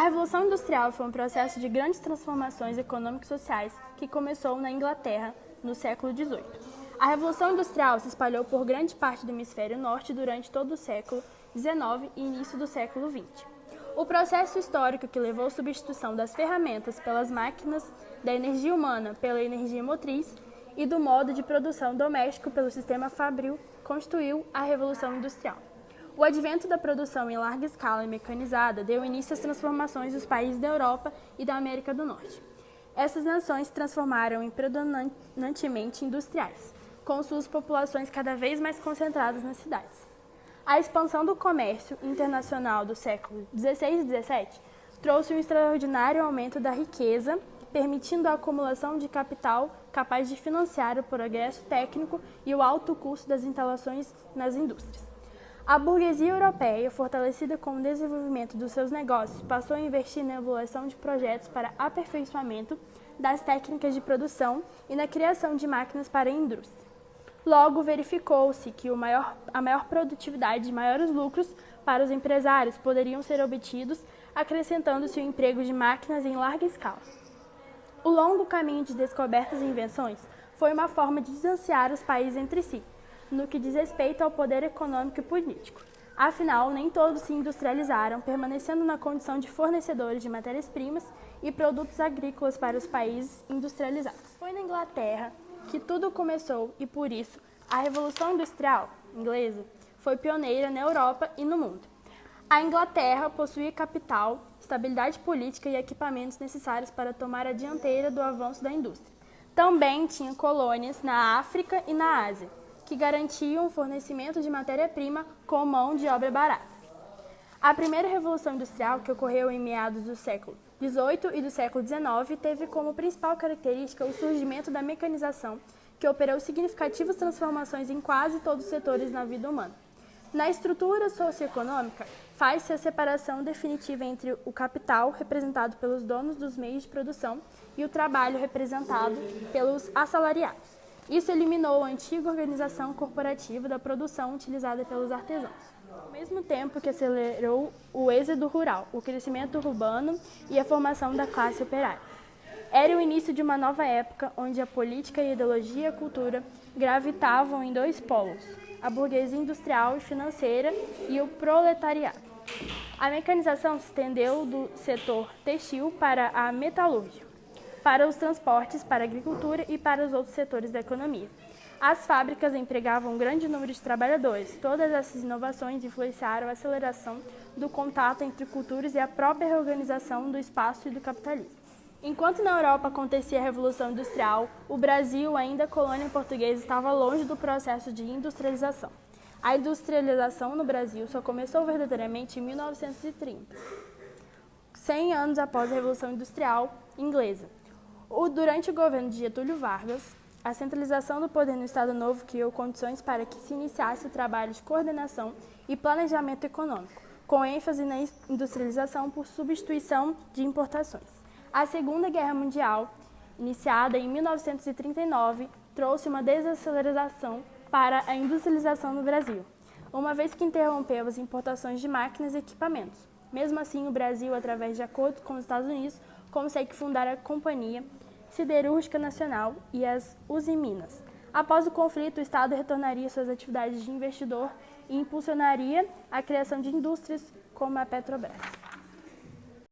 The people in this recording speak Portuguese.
A Revolução Industrial foi um processo de grandes transformações econômicas e sociais que começou na Inglaterra no século XVIII. A Revolução Industrial se espalhou por grande parte do hemisfério norte durante todo o século XIX e início do século XX. O processo histórico que levou à substituição das ferramentas pelas máquinas, da energia humana pela energia motriz e do modo de produção doméstico pelo sistema fabril constituiu a Revolução Industrial. O advento da produção em larga escala e mecanizada deu início às transformações dos países da Europa e da América do Norte. Essas nações se transformaram em predominantemente industriais, com suas populações cada vez mais concentradas nas cidades. A expansão do comércio internacional do século XVI e XVII trouxe um extraordinário aumento da riqueza, permitindo a acumulação de capital capaz de financiar o progresso técnico e o alto custo das instalações nas indústrias. A burguesia europeia, fortalecida com o desenvolvimento dos seus negócios, passou a investir na elaboração de projetos para aperfeiçoamento das técnicas de produção e na criação de máquinas para a indústria. Logo, verificou-se que a maior produtividade e maiores lucros para os empresários poderiam ser obtidos acrescentando-se o emprego de máquinas em larga escala. O longo caminho de descobertas e invenções foi uma forma de distanciar os países entre si, no que diz respeito ao poder econômico e político. Afinal, nem todos se industrializaram, permanecendo na condição de fornecedores de matérias-primas e produtos agrícolas para os países industrializados. Foi na Inglaterra que tudo começou e, por isso, a Revolução Industrial inglesa foi pioneira na Europa e no mundo. A Inglaterra possuía capital, estabilidade política e equipamentos necessários para tomar a dianteira do avanço da indústria. Também tinha colônias na África e na Ásia, que garantiam o fornecimento de matéria-prima com mão de obra barata. A primeira Revolução Industrial, que ocorreu em meados do século XVIII e do século XIX, teve como principal característica o surgimento da mecanização, que operou significativas transformações em quase todos os setores na vida humana. Na estrutura socioeconômica, faz-se a separação definitiva entre o capital, representado pelos donos dos meios de produção, e o trabalho, representado pelos assalariados. Isso eliminou a antiga organização corporativa da produção utilizada pelos artesãos, ao mesmo tempo que acelerou o êxodo rural, o crescimento urbano e a formação da classe operária. Era o início de uma nova época onde a política, a ideologia e a cultura gravitavam em dois polos, a burguesia industrial e financeira e o proletariado. A mecanização se estendeu do setor têxtil para a metalúrgica, para os transportes, para a agricultura e para os outros setores da economia. As fábricas empregavam um grande número de trabalhadores. Todas essas inovações influenciaram a aceleração do contato entre culturas e a própria reorganização do espaço e do capitalismo. Enquanto na Europa acontecia a Revolução Industrial, o Brasil, ainda colônia portuguesa, estava longe do processo de industrialização. A industrialização no Brasil só começou verdadeiramente em 1930, 100 anos após a Revolução Industrial inglesa. Durante o governo de Getúlio Vargas, a centralização do poder no Estado Novo criou condições para que se iniciasse o trabalho de coordenação e planejamento econômico, com ênfase na industrialização por substituição de importações. A Segunda Guerra Mundial, iniciada em 1939, trouxe uma desaceleração para a industrialização no Brasil, uma vez que interrompeu as importações de máquinas e equipamentos. Mesmo assim, o Brasil, através de acordos com os Estados Unidos, consegue fundar a Companhia Siderúrgica Nacional e as Usiminas. Após o conflito, o Estado retornaria suas atividades de investidor e impulsionaria a criação de indústrias como a Petrobras.